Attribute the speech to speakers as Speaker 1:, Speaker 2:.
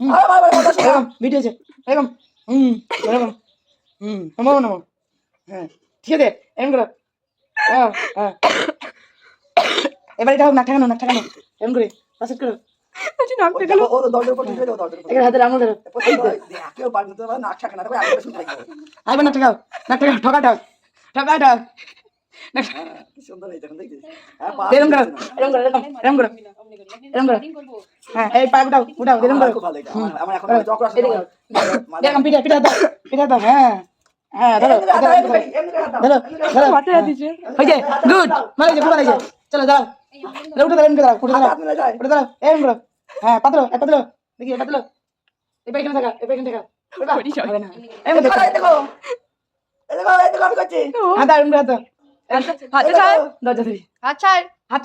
Speaker 1: এরকম ভিডিও আছে এরকম এরকম নমো নমো হ্যাঁ ঠিক আছে এরকম করো হ্যাঁ এবার এটা হোক না ঠেকানো এরকম করে পাসেট করো হাতে আঙুল ধরো আইবার না ঠেকাও ঠকা ঠক এরকম করো হ্যাঁ এই পা উঠাও এরকম করো পিঠা দাও হ্যাঁ ধরো হয়েছে গুড মানে চলো দাঁড়াও উঠে দাঁড়াও উঠে দাঁড়াও এরকম করো হ্যাঁ পাতলো দেখি পাতলো এই পাইখানে থাকা হাত